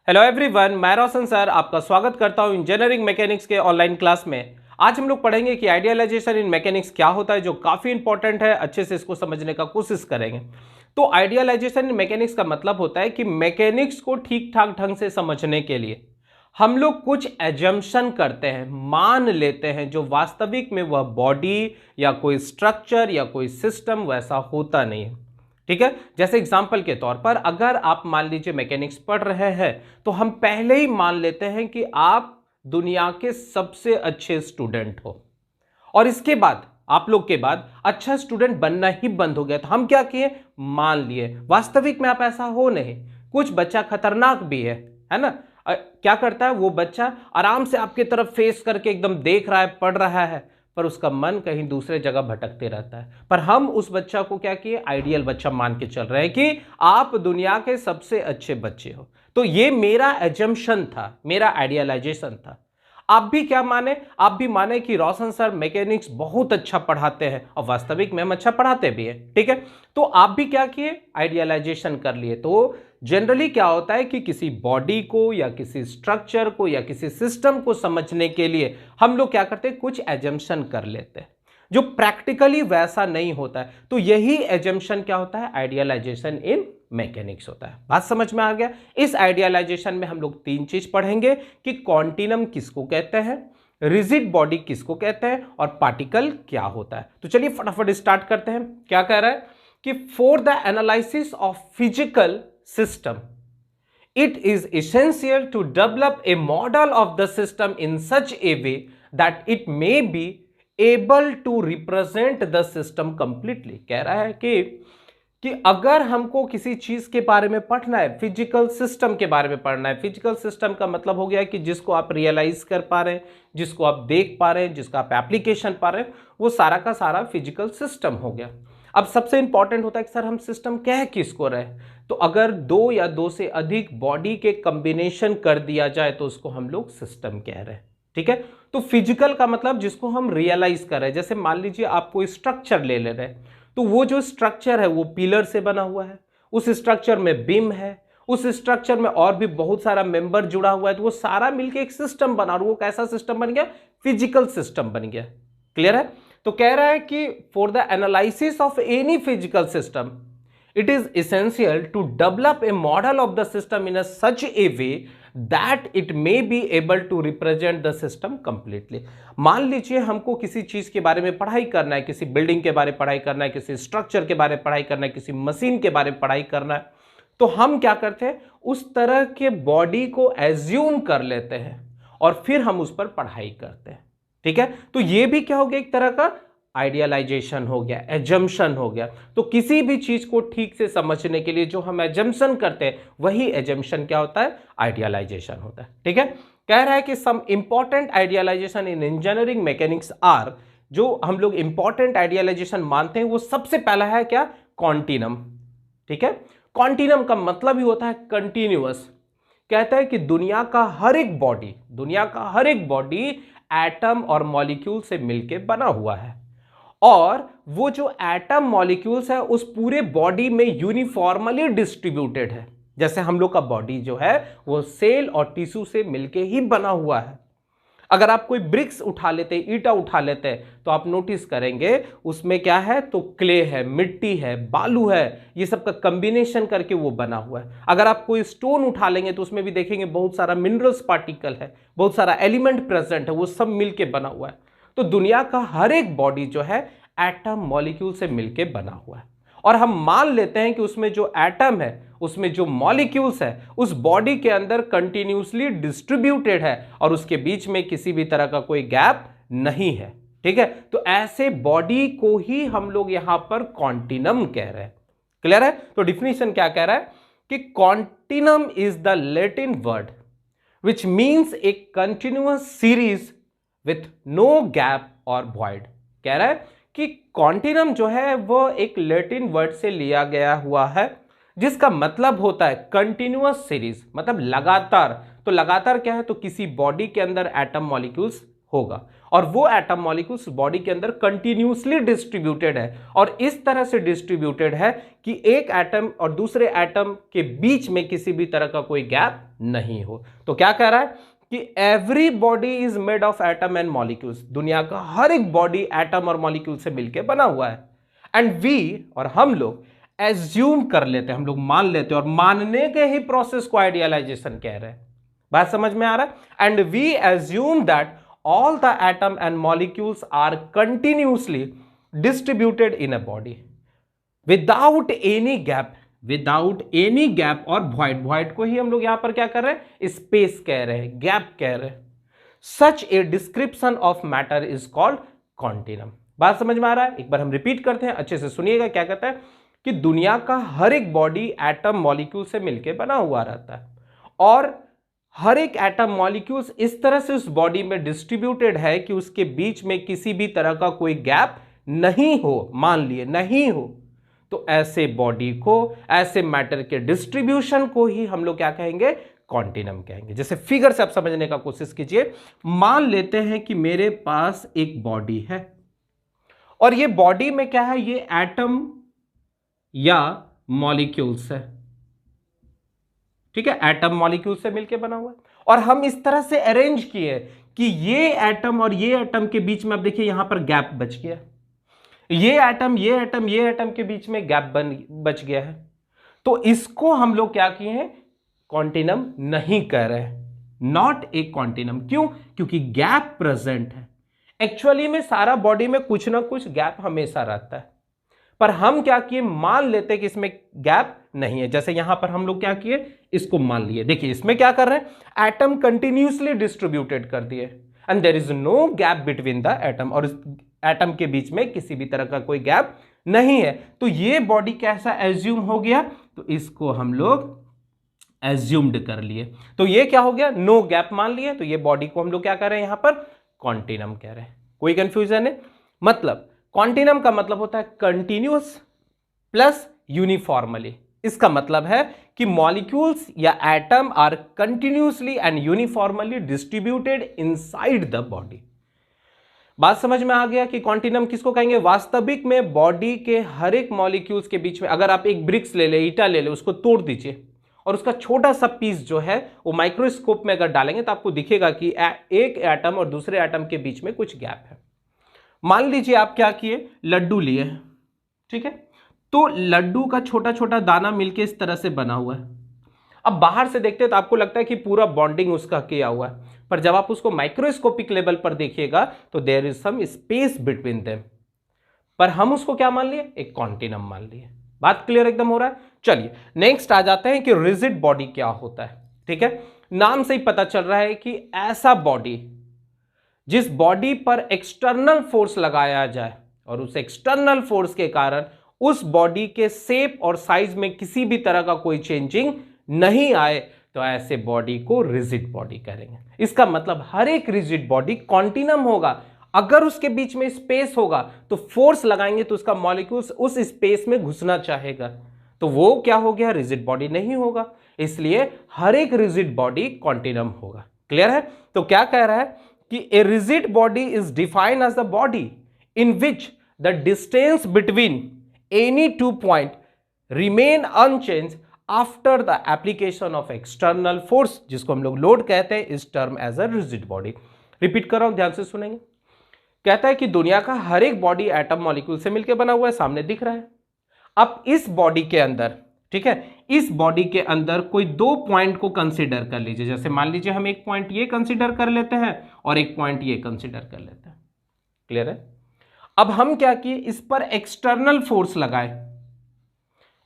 Hello everyone, मैं रोशन sir आपका स्वागत करता हूं इंजीनियरिंग मैकेनिक्स के ऑनलाइन क्लास में। आज हम लोग पढ़ेंगे कि आइडियलाइजेशन इन मैकेनिक्स क्या होता है, जो काफी इंपॉर्टेंट है। अच्छे से इसको समझने का कोशिश करेंगे। तो आइडियलाइजेशन इन मैकेनिक्स का मतलब होता है कि मैकेनिक्स को ठीक ठाक ढंग से समझने के लिए हम लोग कुछ एजम्पशन करते हैं, मान लेते हैं, जो वास्तविक में वह बॉडी या कोई स्ट्रक्चर या कोई सिस्टम वैसा होता नहीं है। ठीक है, जैसे एग्जांपल के तौर पर अगर आप मान लीजिए मैकेनिक्स पढ़ रहे हैं तो हम पहले ही मान लेते हैं कि आप दुनिया के सबसे अच्छे स्टूडेंट हो और इसके बाद आप लोग के बाद अच्छा स्टूडेंट बनना ही बंद हो गया। तो हम क्या किए, मान लिए। वास्तविक में आप ऐसा हो नहीं। कुछ बच्चा खतरनाक भी है ना। क्या करता है वो बच्चा, आराम से आपकी तरफ फेस करके एकदम देख रहा है, पढ़ रहा है, पर उसका मन कहीं दूसरे जगह भटकते रहता है। पर हम उस बच्चा को क्या किए, आइडियल बच्चा मान के चल रहे हैं कि आप दुनिया के सबसे अच्छे बच्चे हो। तो ये मेरा एजम्पशन था, मेरा आइडियलाइजेशन था। आप भी क्या माने, आप भी माने कि रोशन सर मैकेनिक्स बहुत अच्छा पढ़ाते हैं और वास्तविक में हम अच्छा पढ़ाते भी हैं। ठीक है, तो आप भी क्या किए, आइडियलाइजेशन कर लिए। तो जनरली क्या होता है कि किसी बॉडी को या किसी स्ट्रक्चर को या किसी सिस्टम को समझने के लिए हम लोग क्या करते हैं, कुछ एजम्पशन कर लेते हैं जो प्रैक्टिकली वैसा नहीं होता है। तो यही एजम्पशन क्या होता है, आइडियलाइजेशन इन मैकेनिक्स होता है। बात समझ में आ गया। इस आइडियलाइजेशन में हम लोग तीन चीज पढ़ेंगे कि कॉन्टिनम किसको कहते हैं, रिजिड बॉडी किसको कहते हैं और पार्टिकल क्या होता है। तो चलिए फटाफट स्टार्ट करते हैं। क्या कह रहा है कि for the analysis of physical system, it is essential to develop a model of the system in such a way that it may be able to represent the system completely। कह रहा है कि अगर हमको किसी चीज के बारे में पढ़ना है, फिजिकल सिस्टम के बारे में पढ़ना है। फिजिकल सिस्टम का मतलब हो गया कि जिसको आप रियलाइज कर पा रहे हैं, जिसको आप देख पा रहे हैं, जिसका आप एप्लीकेशन पा रहे हैं, वो सारा का सारा फिजिकल सिस्टम हो गया। अब सबसे इंपॉर्टेंट होता है कि सर हम सिस्टम कह किसको रहे, तो अगर दो या दो से अधिक बॉडी के कॉम्बिनेशन कर दिया जाए तो उसको हम लोग सिस्टम कह रहे हैं। ठीक है, तो फिजिकल का मतलब जिसको हम रियलाइज कर रहे हैं। जैसे मान लीजिए आप कोई स्ट्रक्चर ले रहे हैं, तो वो जो स्ट्रक्चर है वो पिलर से बना हुआ है, उस स्ट्रक्चर में बीम है, उस स्ट्रक्चर में और भी बहुत सारा मेंबर जुड़ा हुआ है, तो वो सारा मिलकर एक सिस्टम बना, और वो कैसा सिस्टम बन गया, फिजिकल सिस्टम बन गया। क्लियर है। तो कह रहा है कि for the analysis of any physical system it is essential to develop a model of the system in a such a way that it may be able to represent the system completely। मान लीजिए हमको किसी चीज के बारे में पढ़ाई करना है, किसी बिल्डिंग के बारे में पढ़ाई करना है, किसी स्ट्रक्चर के बारे में पढ़ाई करना है, किसी मशीन के बारे में पढ़ाई करना है, तो हम क्या करते हैं, उस तरह के बॉडी को एज्यूम कर लेते हैं और फिर हम उस पर पढ़ाई करते हैं। ठीक है, तो ये भी क्या हो गया, एक तरह का आइडियलाइजेशन हो गया, एजम्पशन हो गया। तो किसी भी चीज को ठीक से समझने के लिए जो हम एजम्पशन करते हैं, वही एजम्पशन क्या होता है, आइडियलाइजेशन होता है। ठीक है, कह रहा है कि some important idealization in engineering mechanics are, जो हम लोग इंपॉर्टेंट आइडियलाइजेशन मानते हैं वो सबसे पहला है क्या, कॉन्टिनम। ठीक है, कॉन्टिनम का मतलब ही होता है कंटिन्यूअस। कहता है कि दुनिया का हर एक बॉडी एटम और मॉलिक्यूल से मिलकर बना हुआ है, और वो जो एटम मॉलिक्यूल्स है उस पूरे बॉडी में यूनिफॉर्मली डिस्ट्रीब्यूटेड है। जैसे हम लोग का बॉडी जो है वो सेल और टिश्यू से मिलके ही बना हुआ है। अगर आप कोई ब्रिक्स उठा लेते, ईटा उठा लेते, तो आप नोटिस करेंगे उसमें क्या है, तो क्ले है, मिट्टी है, बालू है, ये सब का कॉम्बिनेशन करके वो बना हुआ है। अगर आप कोई स्टोन उठा लेंगे तो उसमें भी देखेंगे बहुत सारा मिनरल्स पार्टिकल है, बहुत सारा एलिमेंट प्रेजेंट है, वो सब मिलके बना हुआ है। तो दुनिया का हर एक बॉडी जो है एटम मॉलिक्यूल से मिलके बना हुआ है, और हम मान लेते हैं कि उसमें जो एटम है, उसमें जो मॉलिक्यूल्स है, उस बॉडी के अंदर कंटिन्यूसली डिस्ट्रीब्यूटेड है और उसके बीच में किसी भी तरह का कोई गैप नहीं है। ठीक है, तो ऐसे बॉडी को ही हम लोग यहां पर कॉन्टिनम कह रहे हैं। क्लियर है। तो डिफिनीशन क्या कह रहा है कि continuum is the Latin word which means a continuous series with no gap और वॉइड। कह रहा है कि कॉन्टिनम जो है वो एक लैटिन वर्ड से लिया गया हुआ है, जिसका मतलब होता है कंटिन्यूअस सीरीज, मतलब लगातार। तो लगातार क्या है, तो किसी बॉडी के अंदर एटम मॉलिक्यूल्स होगा। और वो एटम मॉलिक्यूल्स बॉडी के अंदर कंटिन्यूसली डिस्ट्रीब्यूटेड है, और इस तरह से डिस्ट्रीब्यूटेड है कि एक एटम और दूसरे एटम के बीच में किसी भी तरह का कोई गैप नहीं हो। तो क्या कह रहा है कि every body is made of atom and molecules, दुनिया का हर एक बॉडी एटम और मॉलिक्यूल से मिलकर बना हुआ है। एंड वी, और हम लोग एज्यूम कर लेते हैं, हम लोग मान लेते हैं, और मानने के ही प्रोसेस को आइडियलाइजेशन कह रहे हैं। बात समझ में आ रहा है? And we assume that all the atom and molecules are continuously distributed in a body without any gap, और void को ही हम लोग यहां पर क्या कर रहे हैं, स्पेस कह रहे हैं, गैप कह रहे हैं। such a description of matter is called continuum। बात समझ में आ रहा है? एक बार हम रिपीट करते हैं, अच्छे से सुनिएगा। क्या कहता है कि दुनिया का हर एक बॉडी एटम मॉलिक्यूल से मिलकर बना हुआ रहता है, और हर एक एटम मॉलिक्यूल्स इस तरह से उस बॉडी में डिस्ट्रीब्यूटेड है कि उसके बीच में किसी भी तरह का कोई गैप नहीं हो। मान लिए नहीं हो, तो ऐसे बॉडी को, ऐसे मैटर के डिस्ट्रीब्यूशन को ही हम लोग क्या कहेंगे, कॉन्टिनम कहेंगे। जैसे फिगर से आप समझने का कोशिश कीजिए। मान लेते हैं कि मेरे पास एक बॉडी है, और ये बॉडी में क्या है, ये एटम या मॉलिक्यूल्स है, ठीक है, एटम मॉलिक्यूल से मिलकर बना हुआ है। और हम इस तरह से अरेंज किए कि ये एटम और ये एटम के बीच में, आप देखिए यहां पर गैप बच गया, ये एटम के बीच में गैप बच गया है। तो इसको हम लोग क्या किए हैं, कॉन्टिनम नहीं कह रहे हैं, नॉट ए कॉन्टिनम। क्यों? क्योंकि गैप प्रेजेंट है। एक्चुअली में सारा बॉडी में कुछ ना कुछ गैप हमेशा रहता है, पर हम क्या किए, मान लेते कि इसमें गैप नहीं है। जैसे यहां पर हम लोग क्या किए, इसको मान लिए। देखिए इसमें क्या कर रहे हैं, एटम कंटिन्यूसली डिस्ट्रीब्यूटेड कर दिए, and there is no gap between the atom, और इस एटम के बीच में किसी भी तरह का कोई गैप नहीं है। तो ये बॉडी कैसा एज्यूम हो गया, तो इसको हम लोग एज्यूम्ड कर लिए। तो ये क्या हो गया, नो गैप मान लिए। तो ये बॉडी को हम लोग क्या कर रहे हैं, यहां पर कॉन्टिनम कह रहे हैं। कोई कंफ्यूजन है? मतलब कॉन्टिनम का मतलब होता है कंटिन्यूअस प्लस यूनिफॉर्मली। इसका मतलब है कि मॉलिक्यूल्स या atom are continuously and uniformly distributed inside the body. बात समझ में आ गया कि कॉन्टिनम किसको कहेंगे। वास्तविक में बॉडी के हर एक मॉलिक्यूल्स के बीच में, अगर आप एक ब्रिक्स ले ले, ईटा ले ले, उसको तोड़ दीजिए, और उसका छोटा सा पीस जो है वो माइक्रोस्कोप में अगर डालेंगे तो आपको दिखेगा कि एक एटम और दूसरे एटम के बीच में कुछ गैप है। मान लीजिए आप क्या किए, लड्डू लिए, ठीक है, तो लड्डू का छोटा छोटा दाना मिलके इस तरह से बना हुआ है। अब बाहर से देखते हैं तो आपको लगता है कि पूरा बॉन्डिंग उसका किया हुआ है, पर जब आप उसको माइक्रोस्कोपिक लेवल पर देखिएगा तो there is some space between them, पर हम उसको क्या मान लिए, एक कॉन्टिनम मान लिए। बात क्लियर एकदम हो रहा है? चलिए नेक्स्ट आ जाते हैं कि रिजिड बॉडी क्या होता है। ठीक है, नाम से ही पता चल रहा है कि ऐसा बॉडी जिस बॉडी पर एक्सटर्नल फोर्स लगाया जाए और उस एक्सटर्नल फोर्स के कारण उस बॉडी के शेप और साइज में किसी भी तरह का कोई चेंजिंग नहीं आए, तो ऐसे बॉडी को रिजिड बॉडी करेंगे। इसका मतलब हर एक रिजिड बॉडी कॉन्टिनम होगा। अगर उसके बीच में स्पेस होगा तो फोर्स लगाएंगे तो उसका मॉलिक्यूल्स उस स्पेस में घुसना चाहेगा, तो वो क्या हो गया, रिजिड बॉडी नहीं होगा। इसलिए हर एक रिजिड बॉडी कॉन्टिनम होगा। क्लियर है? तो क्या कह रहा है कि a rigid body is defined as the body in which the distance between any two point remain unchange after the application of external force, जिसको हम लोग लोड कहते हैं, इस term as a rigid body. Repeat कर रहा हूं, ध्यान से सुनेंगे। कहता है कि दुनिया का हर एक बॉडी एटम मॉलिक्यूल से मिलकर बना हुआ है, सामने दिख रहा है। अब इस बॉडी के अंदर, ठीक है, इस बॉडी के अंदर कोई दो पॉइंट को कंसीडर कर लीजिए। जैसे मान लीजिए हम एक पॉइंट ये कंसीडर कर लेते हैं और एक पॉइंट ये कंसीडर कर लेते हैं। क्लियर है? अब हम क्या किए, इस पर एक्सटर्नल फोर्स लगाए,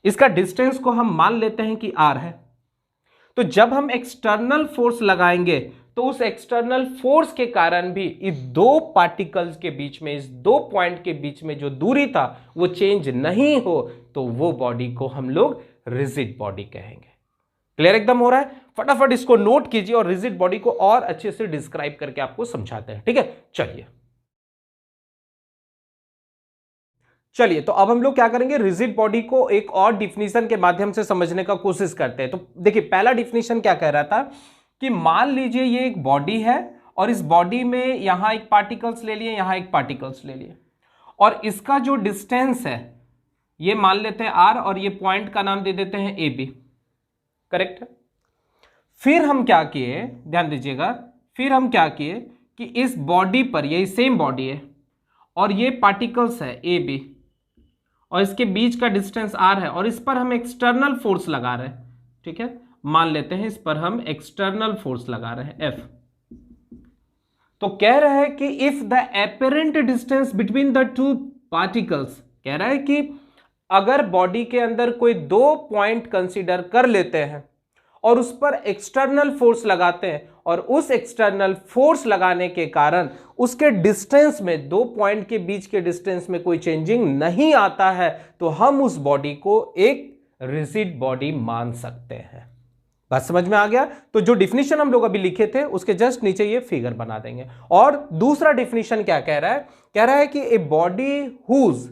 इसका डिस्टेंस को हम मान लेते हैं कि r है। तो जब हम एक्सटर्नल फोर्स लगाएंगे तो उस एक्सटर्नल फोर्स के कारण भी इस दो पार्टिकल्स के बीच में, इस दो पॉइंट के बीच में जो दूरी था वो चेंज नहीं हो, तो वो बॉडी को हम लोग रिजिड बॉडी कहेंगे। क्लियर एकदम हो रहा है? फटाफट इसको नोट कीजिए और रिजिड बॉडी को और अच्छे से डिस्क्राइब करके आपको समझाते हैं। ठीक है, चलिए तो अब हम लोग क्या करेंगे, रिजिड बॉडी को एक और डिफिनीशन के माध्यम से समझने का कोशिश करते हैं। तो देखिए पहला डिफिनीशन क्या कह रहा था कि मान लीजिए ये एक बॉडी है और इस बॉडी में यहां एक पार्टिकल्स ले लिए, यहां एक पार्टिकल्स ले लिए, और इसका जो डिस्टेंस है ये मान लेते हैं r, और ये पॉइंट का नाम दे देते हैं AB। करेक्ट है। फिर हम क्या किए, ध्यान दीजिएगा, फिर हम क्या किए कि इस बॉडी पर, यही सेम बॉडी है और ये पार्टिकल्स है AB, और इसके बीच का डिस्टेंस r है, और इस पर हम एक्सटर्नल फोर्स लगा रहे हैं। ठीक है, मान लेते हैं इस पर हम एक्सटर्नल फोर्स लगा रहे हैं F। तो कह रहा है कि if the apparent distance between the two particles, कह रहा है कि अगर बॉडी के अंदर कोई दो पॉइंट कंसीडर कर लेते हैं और उस पर एक्सटर्नल फोर्स लगाते हैं, और उस एक्सटर्नल फोर्स लगाने के कारण उसके डिस्टेंस में, दो पॉइंट के बीच के डिस्टेंस में कोई चेंजिंग नहीं आता है, तो हम उस बॉडी को एक रिजिड बॉडी मान सकते हैं। बात समझ में आ गया? तो जो डिफिनीशन हम लोग अभी लिखे थे उसके जस्ट नीचे ये फिगर बना देंगे। और दूसरा डिफिनीशन क्या कह रहा है? कह रहा है कि a body whose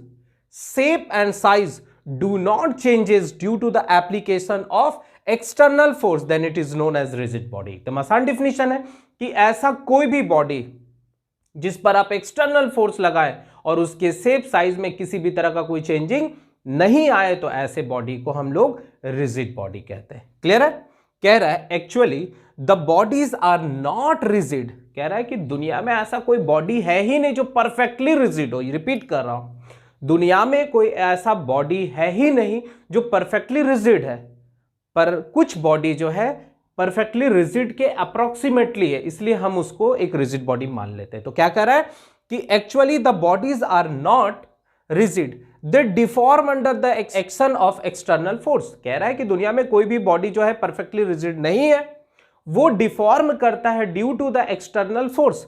shape and size do not changes due to the application of external force, then it is known as rigid body. एकदम आसान डिफिनीशन है कि ऐसा कोई भी बॉडी जिस पर आप एक्सटर्नल फोर्स लगाएं और उसके शेप साइज में किसी भी तरह का कोई चेंजिंग नहीं आए, तो ऐसे बॉडी को हम लोग रिजिड बॉडी कहते हैं। क्लियर है? कह रहा है actually the bodies are not rigid, कह रहा है कि दुनिया में ऐसा कोई बॉडी है ही नहीं जो परफेक्टली रिजिड हो। रिपीट कर रहा हूं, दुनिया में कोई ऐसा बॉडी है ही नहीं जो परफेक्टली रिजिड है, पर कुछ बॉडी जो है परफेक्टली रिजिड के अप्रोक्सीमेटली है, इसलिए हम उसको एक रिजिड बॉडी मान लेते हैं। तो क्या कह रहा है कि actually the bodies are not rigid, they deform under the action of external force. कह रहा है कि दुनिया में कोई भी बॉडी जो है परफेक्टली रिजिड नहीं है, वो डिफॉर्म करता है due to the external force.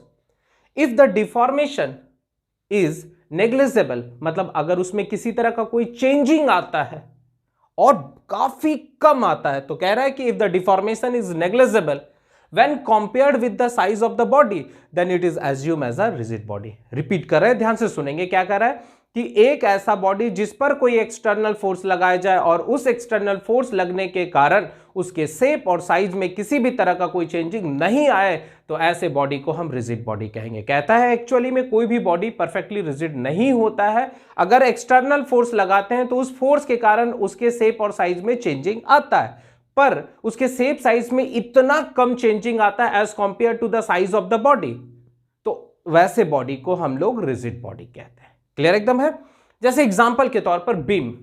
If the deformation is negligible, मतलब अगर उसमें किसी तरह का कोई चेंजिंग आता है और काफी कम आता है, तो कह रहा है कि if the deformation is negligible when compared with the size of the body, then it is assumed as a rigid body। Repeat कर रहे हैं, ध्यान से सुनेंगे। क्या कह रहा है कि एक ऐसा बॉडी जिस पर कोई एक्सटर्नल फोर्स लगाया जाए और उस एक्सटर्नल फोर्स लगने के कारण उसके शेप और साइज में किसी भी तरह का कोई चेंजिंग नहीं आए, तो ऐसे बॉडी को हम रिजिड बॉडी कहेंगे। कहता है एक्चुअली में कोई भी बॉडी परफेक्टली रिजिड नहीं होता है, अगर एक्सटर्नल फोर्स लगाते हैं तो उस फोर्स के कारण उसके शेप और साइज में चेंजिंग आता है, पर उसके शेप साइज में इतना कम चेंजिंग आता है as compare to the size of the body, तो वैसे बॉडी को हम लोग रिजिड बॉडी कहते हैं। क्लियर एकदम है? जैसे एग्जांपल के तौर पर बीम,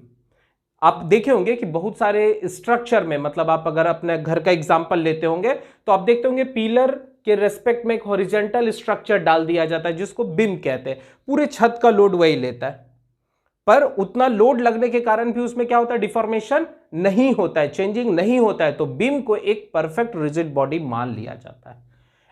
आप देखे होंगे कि बहुत सारे स्ट्रक्चर में, मतलब आप अगर अपने घर का एग्जांपल लेते होंगे तो आप देखते होंगे पिलर के रेस्पेक्ट में एक हॉरिजॉन्टल स्ट्रक्चर डाल दिया जाता है जिसको बीम कहते हैं। पूरे छत का लोड वही लेता है, पर उतना लोड लगने के कारण भी उसमें क्या होता है, डिफॉर्मेशन नहीं होता है, चेंजिंग नहीं होता है, तो बीम को एक परफेक्ट रिजिड बॉडी मान लिया जाता है।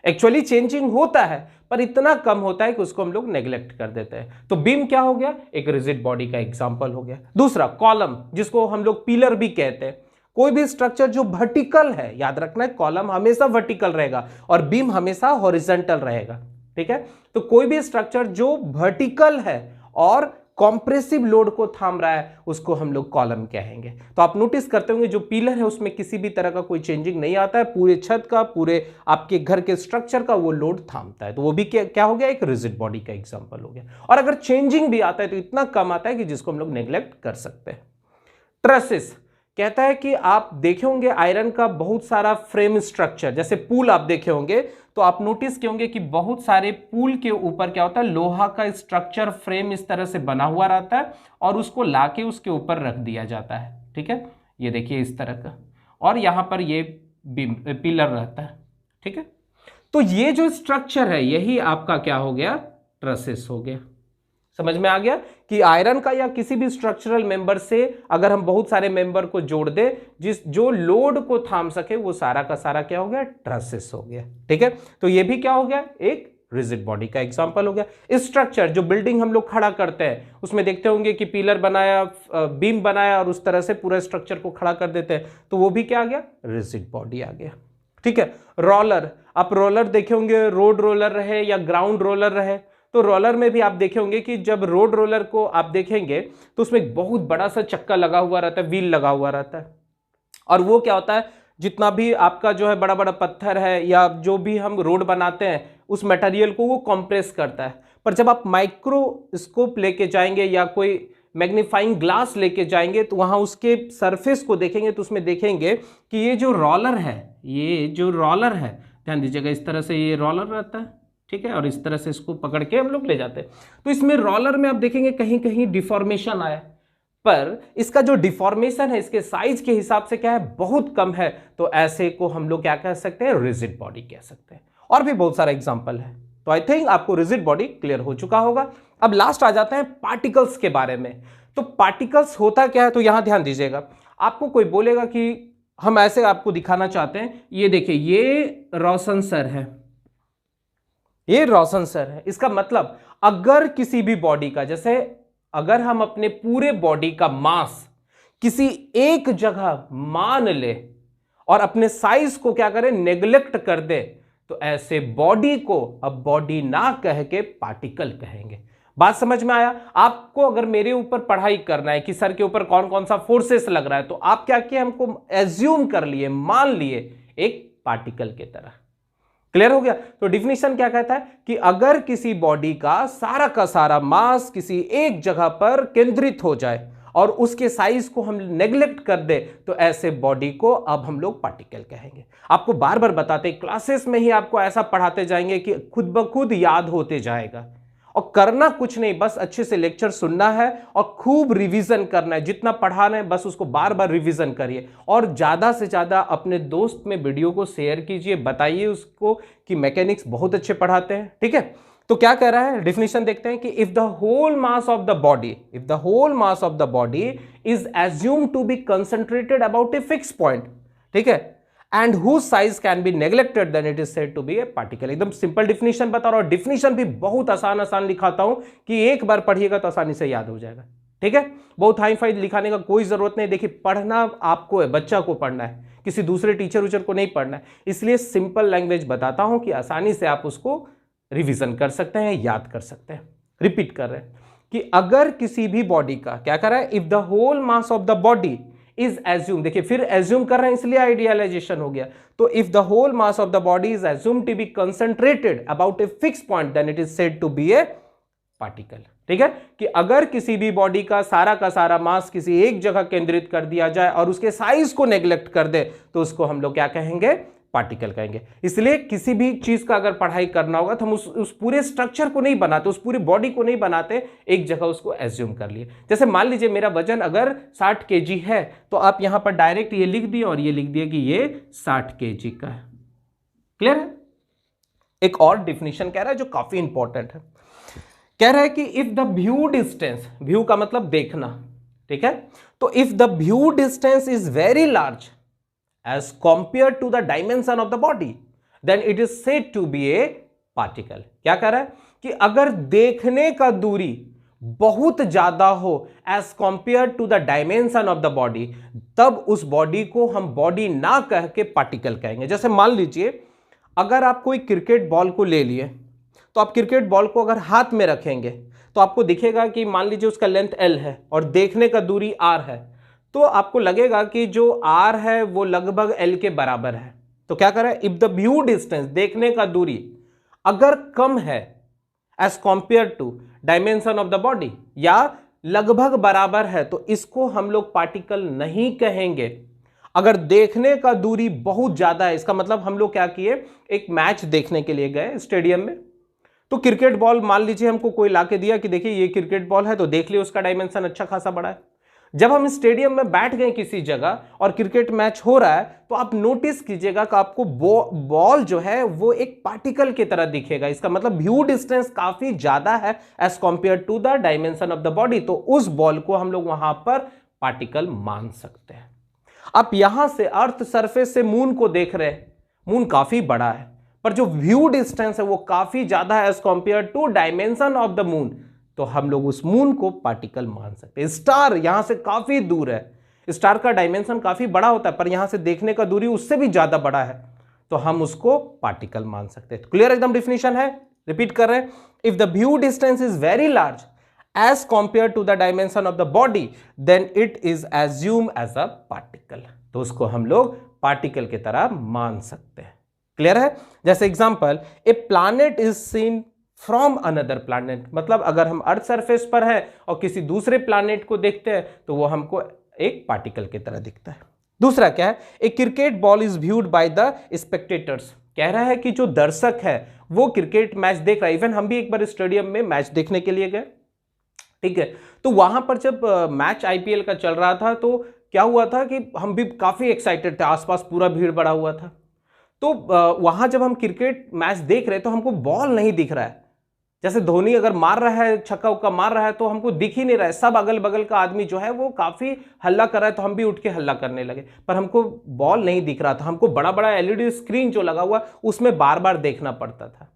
एक्चुअली चेंजिंग होता है पर इतना कम होता है कि उसको हम लोग नेग्लेक्ट कर देते हैं, तो बीम क्या हो गया, एक रिजिड बॉडी का एग्जांपल हो गया। दूसरा कॉलम, जिसको हम लोग पिलर भी कहते हैं। कोई भी स्ट्रक्चर जो वर्टिकल है, याद रखना है कॉलम हमेशा वर्टिकल रहेगा और बीम हमेशा हॉरिजॉन्टल रहेगा। ठीक है, तो कोई भी स्ट्रक्चर जो वर्टिकल है और कॉम्प्रेसिव लोड को थाम रहा है उसको हम लोग कॉलम कहेंगे। तो आप नोटिस करते होंगे जो पिलर है उसमें किसी भी तरह का कोई चेंजिंग नहीं आता है, पूरे छत का, पूरे आपके घर के स्ट्रक्चर का वो लोड थामता है, तो वो भी क्या हो गया, एक रिजिड बॉडी का एग्जांपल हो गया। और अगर चेंजिंग भी आता है तो इतना कम आता है कि जिसको हम लोग नेग्लेक्ट कर सकते हैं। ट्रसेस कहता है कि आप देखे होंगे आयरन का बहुत सारा फ्रेम स्ट्रक्चर, जैसे पुल आप देखे होंगे तो आप नोटिस किए होंगे कि बहुत सारे पुल के ऊपर क्या होता है, लोहा का स्ट्रक्चर फ्रेम इस तरह से बना हुआ रहता है और उसको लाके उसके ऊपर रख दिया जाता है। ठीक है, ये देखिए इस तरह का, और यहां पर ये बीम पिलर रहता है। ठीक है, तो ये जो स्ट्रक्चर है यही आपका क्या हो गया, ट्रसेस हो गया। समझ में आ गया कि आयरन का या किसी भी स्ट्रक्चरल मेंबर से अगर हम बहुत सारे मेंबर को जोड़ दे, जो लोड को थाम सके, वो सारा का सारा क्या हो गया, ट्रसेस हो गया। ठीक है, तो ये भी क्या हो गया, एक रिजिड बॉडी का एग्जांपल हो गया। स्ट्रक्चर जो बिल्डिंग हम लोग खड़ा करते हैं उसमें देखते होंगे कि पिलर बनाया, बीम बनाया और उस तरह से पूरा स्ट्रक्चर को खड़ा कर देते हैं, तो वो भी क्या आ गया, रिजिड बॉडी आ गया। ठीक है, रोलर, आप रोलर देखे होंगे, रोड रोलर रहे या ग्राउंड रोलर रहे, तो रोलर में भी आप देखे होंगे कि जब रोड रोलर को आप देखेंगे तो उसमें एक बहुत बड़ा सा चक्का लगा हुआ रहता है, व्हील लगा हुआ रहता है, और वो क्या होता है, जितना भी आपका जो है बड़ा बड़ा पत्थर है या जो भी हम रोड बनाते हैं उस मटेरियल को वो कंप्रेस करता है। पर जब आप माइक्रोस्कोप लेके जाएंगे या कोई मैग्नीफाइंग ग्लास लेके जाएंगे तो वहां उसके सरफेस को देखेंगे तो उसमें देखेंगे कि ये जो रोलर है, ये जो रोलर है, ध्यान दीजिएगा, इस तरह से ये रोलर रहता है, ठीक है, और इस तरह से इसको पकड़ के हम लोग ले जाते हैं। तो इसमें रोलर में आप देखेंगे कहीं कहीं डिफॉर्मेशन आया, पर इसका जो डिफॉर्मेशन है इसके साइज के हिसाब से क्या है, बहुत कम है। तो ऐसे को हम लोग क्या कह सकते हैं, रिजिड बॉडी कह सकते हैं। और भी बहुत सारा एग्जांपल है। तो आई थिंक आपको रिजिड बॉडी क्लियर हो चुका होगा। अब लास्ट आ जाते हैं पार्टिकल्स के बारे में। तो पार्टिकल्स होता क्या है, तो यहां ध्यान दीजिएगा, आपको कोई बोलेगा कि हम ऐसे आपको दिखाना चाहते हैं, ये देखिए ये रोशन सर है, ये रोशन सर है। इसका मतलब अगर किसी भी बॉडी का, जैसे अगर हम अपने पूरे बॉडी का मास किसी एक जगह मान ले और अपने साइज को क्या करें, नेग्लेक्ट कर दे, तो ऐसे बॉडी को अब बॉडी ना कह के पार्टिकल कहेंगे। बात समझ में आया? आपको अगर मेरे ऊपर पढ़ाई करना है कि सर के ऊपर कौन कौन सा फोर्सेस लग रहा है, तो आप क्या किए, हमको एज्यूम कर लिए, मान लिए एक पार्टिकल की तरह। क्लियर हो गया? तो डिफिनीशन क्या कहता है कि अगर किसी बॉडी का सारा मास किसी एक जगह पर केंद्रित हो जाए और उसके साइज को हम नेग्लेक्ट कर दे, तो ऐसे बॉडी को अब हम लोग पार्टिकल कहेंगे। आपको बार बार बताते, क्लासेस में ही आपको ऐसा पढ़ाते जाएंगे कि खुद ब खुद याद होते जाएगा। और करना कुछ नहीं, बस अच्छे से लेक्चर सुनना है और खूब रिवीजन करना है। जितना पढ़ाना है बस उसको बार बार रिवीजन करिए और ज्यादा से ज्यादा अपने दोस्त में वीडियो को शेयर कीजिए, बताइए उसको कि मैकेनिक्स बहुत अच्छे पढ़ाते हैं। ठीक है, तो क्या कह रहा है, डेफिनेशन देखते हैं कि if the whole mass of the body is assumed to be concentrated about a fix point, ठीक है, and whose size can be neglected, then it is said to be a particle। एकदम simple definition बता रहा हूं, definition भी बहुत आसान लिखाता हूं कि एक बार पढ़िएगा तो आसानी से याद हो जाएगा। ठीक है, बहुत हाई फाई लिखाने का कोई जरूरत नहीं। देखिए, पढ़ना आपको है, बच्चा को पढ़ना है, किसी दूसरे टीचर को नहीं पढ़ना है। इसलिए सिंपल लैंग्वेज बताता हूं कि आसानी से आप उसको रिविजन कर सकते हैं, याद कर सकते हैं। रिपीट कर रहे हैं कि अगर किसी भी बॉडी का, क्या कर रहा है, if the whole mass of the body is assume, देखिए फिर एज्यूम कर रहे हैं इसलिए आइडियलाइजेशन हो गया। तो if the whole mass of the body is assume to be concentrated about a fix point, then it is said to be a particle. ठीक है, कि अगर किसी भी बॉडी का सारा मास किसी एक जगह केंद्रित कर दिया जाए और उसके साइज को नेग्लेक्ट कर दे, तो उसको हम लोग क्या कहेंगे, पार्टिकल कहेंगे। इसलिए किसी भी चीज का अगर पढ़ाई करना होगा तो हम उस पूरे स्ट्रक्चर को नहीं बनाते, उस पूरी बॉडी को नहीं बनाते, एक जगह उसको एज्यूम कर लिए। जैसे मान लीजिए मेरा वजन अगर 60 केजी है, तो आप यहां पर डायरेक्ट ये लिख दिए और ये लिख दिए कि ये 60 केजी का है। क्लियर है? एक और डिफिनीशन कह रहा है जो काफी इंपॉर्टेंट है, कह रहा है कि if the view distance, view का मतलब देखना, ठीक है, तो if the view distance is very large as compared to the dimension of the body, then it is said to be a particle। क्या कह रहा है कि अगर देखने का दूरी बहुत ज्यादा हो as compared to the dimension of the body, तब उस बॉडी को हम बॉडी ना कह के पार्टिकल कहेंगे। जैसे मान लीजिए अगर आप कोई क्रिकेट बॉल को ले लिए, तो आप क्रिकेट बॉल को अगर हाथ में रखेंगे तो आपको दिखेगा कि मान लीजिए उसका लेंथ L है और देखने का दूरी R है, तो आपको लगेगा कि जो R है वो लगभग L के बराबर है। तो क्या कर रहा है, इफ द व्यू डिस्टेंस, देखने का दूरी अगर कम है as compare to dimension of the body, या लगभग बराबर है, तो इसको हम लोग पार्टिकल नहीं कहेंगे। अगर देखने का दूरी बहुत ज्यादा है, इसका मतलब हम लोग क्या किए, एक मैच देखने के लिए गए स्टेडियम में, तो क्रिकेट बॉल मान लीजिए हमको कोई लाके दिया कि देखिए ये क्रिकेट बॉल है, तो देख लिया उसका डायमेंशन अच्छा खासा बड़ा है। जब हम स्टेडियम में बैठ गए किसी जगह और क्रिकेट मैच हो रहा है, तो आप नोटिस कीजिएगा कि आपको बॉल जो है वो एक पार्टिकल की तरह दिखेगा। इसका मतलब व्यू डिस्टेंस काफी ज्यादा है as compare to the dimension of the body, तो उस बॉल को हम लोग वहां पर पार्टिकल मान सकते हैं। आप यहां से अर्थ सरफेस से मून को देख रहे हैं, मून काफी बड़ा है, पर जो व्यू डिस्टेंस है वो काफी ज्यादा है as compare to dimension of the moon, तो हम लोग उस मून को पार्टिकल मान सकते हैं। स्टार यहां से काफी दूर है, स्टार का डायमेंशन काफी बड़ा होता है, पर यहां से देखने का दूरी उससे भी ज्यादा बड़ा है, तो हम उसको पार्टिकल मान सकते हैं। क्लियर एकदम डिफिनीशन है, रिपीट कर रहे हैं, if the view distance is very large as compare to the dimension of the body then it is assume as a particle. तो उसको हम लोग पार्टिकल की तरह मान सकते हैं। क्लियर है? जैसे example, A planet is seen from another planet, मतलब अगर हम अर्थ सरफेस पर है और किसी दूसरे प्लैनेट को देखते हैं तो वो हमको एक पार्टिकल की तरह दिखता है। दूसरा क्या है, a cricket ball is viewed by the spectators, कह रहा है कि जो दर्शक है वो क्रिकेट मैच देख रहा है। इवन हम भी एक बार स्टेडियम में मैच देखने के लिए गए, ठीक है, तो वहां पर जब मैच आईपीएल का चल रहा था तो क्या हुआ था कि हम भी काफी एक्साइटेड थे, आसपास पूरा भीड़ बढ़ा हुआ था। तो वहां जब हम क्रिकेट मैच देख रहे हैं तो हमको बॉल नहीं दिख रहा है। जैसे धोनी अगर मार रहा है, छक्का उक्का मार रहा है, तो हमको दिख ही नहीं रहा है। सब अगल बगल का आदमी जो है वो काफी हल्ला कर रहा है, तो हम भी उठ के हल्ला करने लगे, पर हमको बॉल नहीं दिख रहा था। हमको बड़ा बड़ा एलईडी स्क्रीन जो लगा हुआ उसमें बार बार देखना पड़ता था।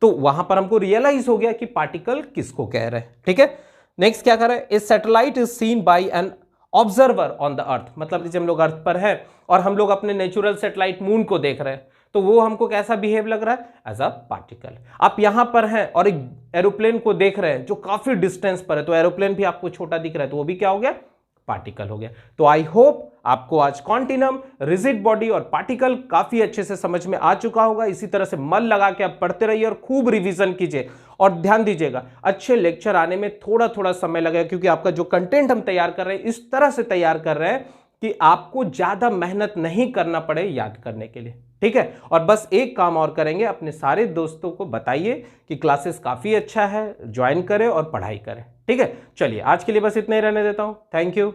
तो वहां पर हमको रियलाइज हो गया कि पार्टिकल किसको कह रहे हैं। ठीक है, नेक्स्ट क्या कर रहे हैं, a satellite is seen by an observer on the earth, मतलब जब हम लोग अर्थ पर हैं और हम लोग अपने नेचुरल सैटेलाइट मून को देख रहे हैं तो वो हमको कैसा बिहेव लग रहा है, एज अ पार्टिकल। आप यहां पर हैं और एक एरोप्लेन को देख रहे हैं जो काफी डिस्टेंस पर है, तो एरोप्लेन भी आपको छोटा दिख रहा है, तो वो भी क्या हो गया, पार्टिकल हो गया। तो आई होप आपको आज कॉन्टिनम, रिजिड बॉडी और पार्टिकल काफी अच्छे से समझ में आ चुका होगा। इसी तरह से मन लगा के आप पढ़ते रहिए और खूब रिवीजन कीजिए। और ध्यान दीजिएगा, अच्छे लेक्चर आने में थोड़ा थोड़ा समय लगेगा, क्योंकि आपका जो कंटेंट हम तैयार कर रहे हैं इस तरह से तैयार कर रहे हैं कि आपको ज्यादा मेहनत नहीं करना पड़े याद करने के लिए। ठीक है, और बस एक काम और करेंगे, अपने सारे दोस्तों को बताइए कि क्लासेस काफी अच्छा है, ज्वाइन करें और पढ़ाई करें। ठीक है, चलिए आज के लिए बस इतना ही रहने देता हूं। Thank you.